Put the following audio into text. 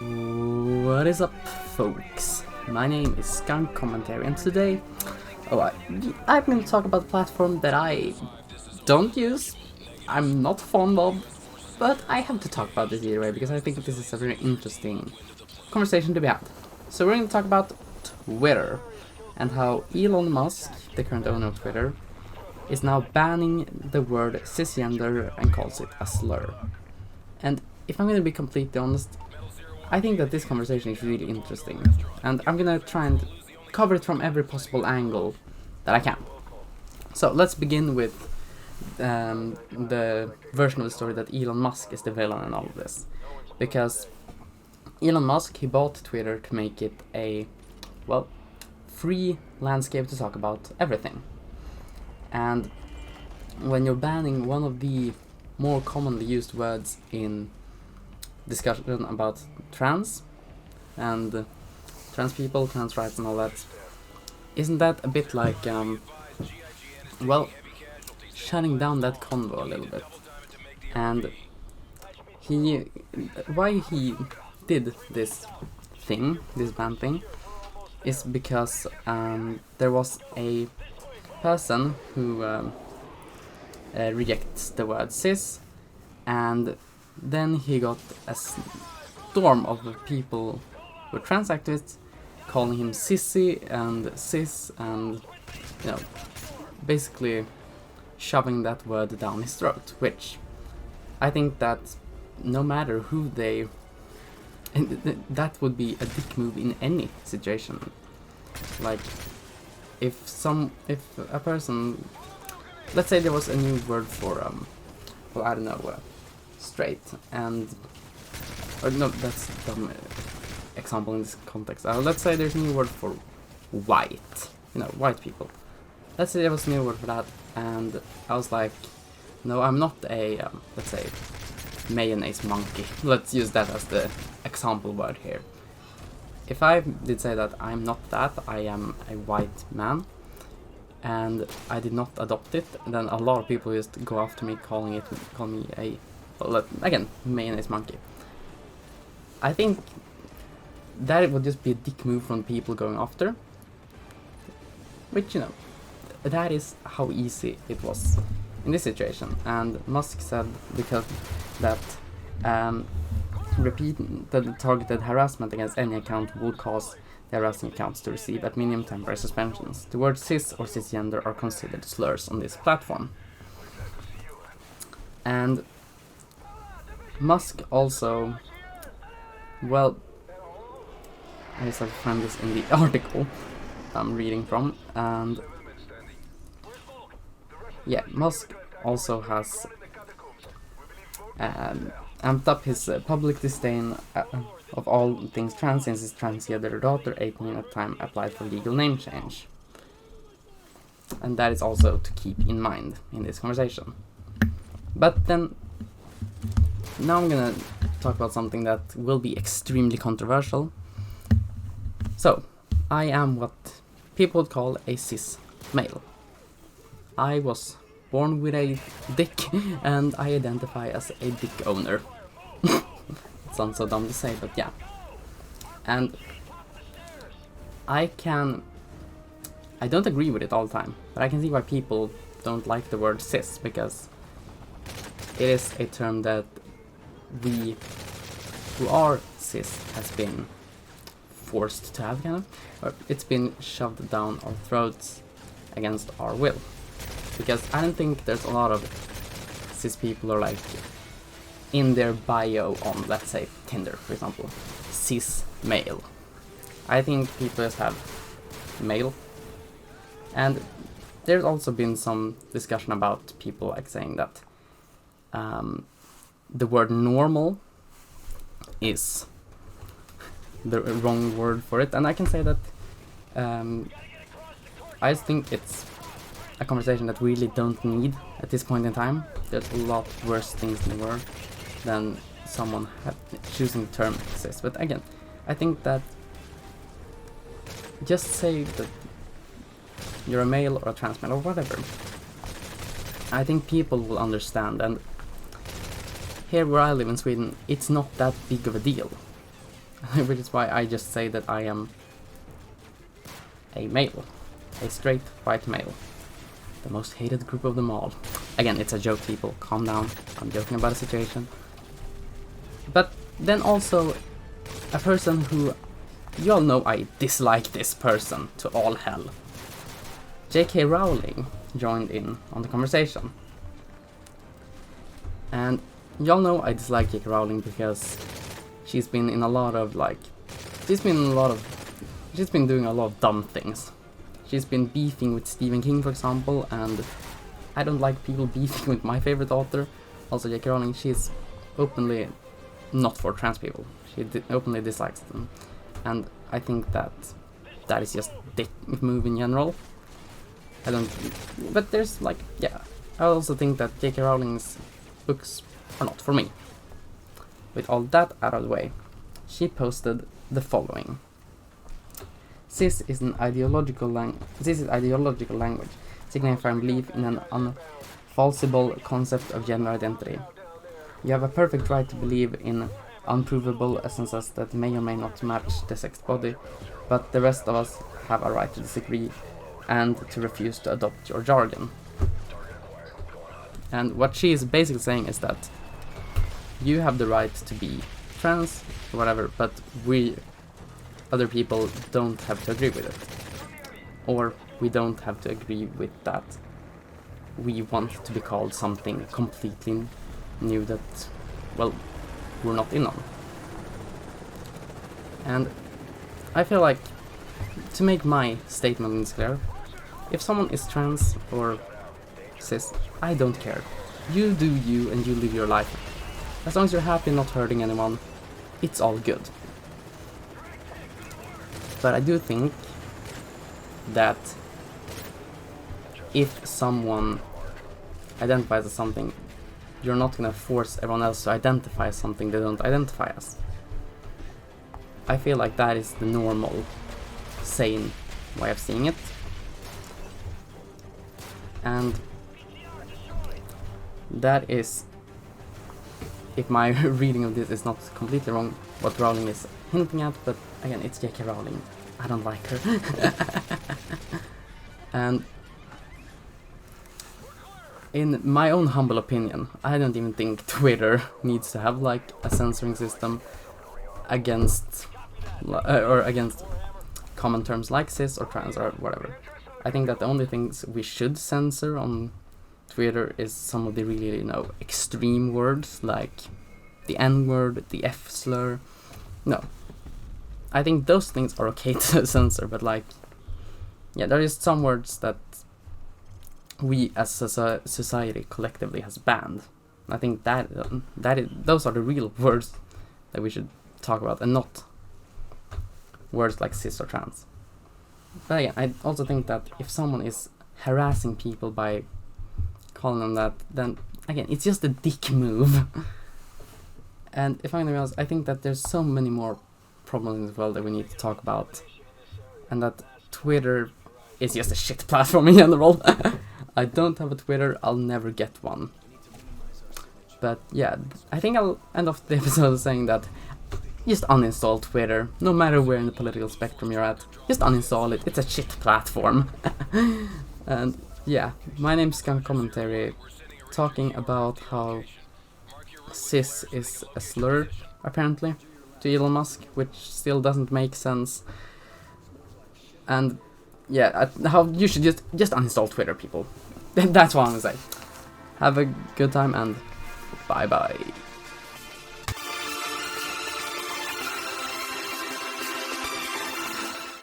What is up, folks? My name is Skunk Commentary, and today, I'm going to talk about a platform that I don't use, I'm not fond of, but I have to talk about it either way because I think this is a very interesting conversation to be had. So we're going to talk about Twitter and how Elon Musk, the current owner of Twitter, is now banning the word cisgender and calls it a slur. And if I'm going to be completely honest, I think that this conversation is really interesting, and I'm gonna try and cover it from every possible angle that I can. So let's begin with the version of the story that Elon Musk is the villain in all of this. Because Elon Musk, he bought Twitter to make it a, free landscape to talk about everything. And when you're banning one of the more commonly used words in discussion about trans and trans people, trans rights and all that, isn't that a bit like, shutting down that convo a little bit? And why he did this ban thing, is because there was a person who rejects the word cis, and then he got a storm of people who were trans activists calling him sissy and cis, and basically shoving that word down his throat, which I think that no matter who that would be a dick move in any situation. Like, if a person, let's say there was a new word for straight, or no, that's a dumb example in this context. Let's say there's a new word for white, white people. Let's say there was a new word for that, and I was like, no, I'm not a, let's say, mayonnaise monkey. Let's use that as the example word here. If I did say that I'm not that, I am a white man, and I did not adopt it, then a lot of people just go after me, call me a, again, mayonnaise monkey. I think that it would just be a dick move from people going after, which, that is how easy it was in this situation. And Musk said because that repeated targeted harassment against any account would cause the harassing accounts to receive at minimum temporary suspensions. The words cis or cisgender are considered slurs on this platform. And Musk also, I just have to find this in the article I'm reading from, and Musk also has amped up his public disdain of all things trans since his transgender daughter, 18 at the time, applied for legal name change. And that is also to keep in mind in this conversation. But then, now I'm gonna talk about something that will be extremely controversial. So, I am what people would call a cis male. I was born with a dick, and I identify as a dick owner. It sounds so dumb to say, but yeah. And I don't agree with it all the time, but I can see why people don't like the word cis, because it is a term that we who are cis has been forced to have, or it's been shoved down our throats against our will. Because I don't think there's a lot of cis people are like in their bio on, let's say, Tinder, for example, cis male. I think people just have male. And there's also been some discussion about people like saying that the word normal is the wrong word for it, and I can say that I think it's a conversation that we really don't need at this point in time. There's a lot worse things in the world than someone choosing the term cis. But again, I think that just say that you're a male or a trans male or whatever. I think people will understand, and here where I live in Sweden, it's not that big of a deal. which is why I just say that I am a male, a straight white male, the most hated group of them all. Again, it's a joke, people, calm down, I'm joking about the situation. But then also a person who, you all know I dislike this person to all hell. J.K. Rowling joined in on the conversation. And y'all know I dislike J.K. Rowling because she's been in a lot of she's been doing a lot of dumb things. She's been beefing with Stephen King, for example, and I don't like people beefing with my favorite author. Also, J.K. Rowling, she's openly not for trans people. She openly dislikes them. And I think that is just dick move in general. But there's I also think that J.K. Rowling's books are not for me. With all that out of the way, she posted the following. Cis is ideological language, signifying belief in an unfalsifiable concept of gender identity. You have a perfect right to believe in unprovable essences that may or may not match the sex body, but the rest of us have a right to disagree and to refuse to adopt your jargon. And what she is basically saying is that you have the right to be trans or whatever, but we, other people, don't have to agree with it. Or we don't have to agree with that we want to be called something completely new that, well, we're not in on. And I feel like, to make my statement clear, if someone is trans or cis, I don't care. You do you and you live your life. As long as you're happy and not hurting anyone, it's all good. But I do think that if someone identifies as something, you're not gonna force everyone else to identify as something they don't identify as. I feel like that is the normal, sane way of seeing it. And that is, if my reading of this is not completely wrong, what Rowling is hinting at, but again, it's J.K. Rowling. I don't like her. And in my own humble opinion, I don't even think Twitter needs to have a censoring system against common terms like cis or trans or whatever. I think that the only things we should censor on Twitter is some of the really, extreme words like the N-word, the F-slur. No. I think those things are okay to censor, but there is some words that we as a society collectively has banned. I think those are the real words that we should talk about, and not words like cis or trans. But again, I also think that if someone is harassing people by calling them that, then again, it's just a dick move. And if I'm gonna be honest, I think that there's so many more problems in the world that we need to talk about, and that Twitter is just a shit platform in general. I don't have a Twitter, I'll never get one. But yeah, I think I'll end off the episode saying that just uninstall Twitter, no matter where in the political spectrum you're at. Just uninstall it, it's a shit platform. And yeah, my name's Skunk Commentary, talking about how cis is a slur, apparently, to Elon Musk, which still doesn't make sense. And yeah, how you should just uninstall Twitter, people. That's what I'm gonna say. Have a good time and bye bye.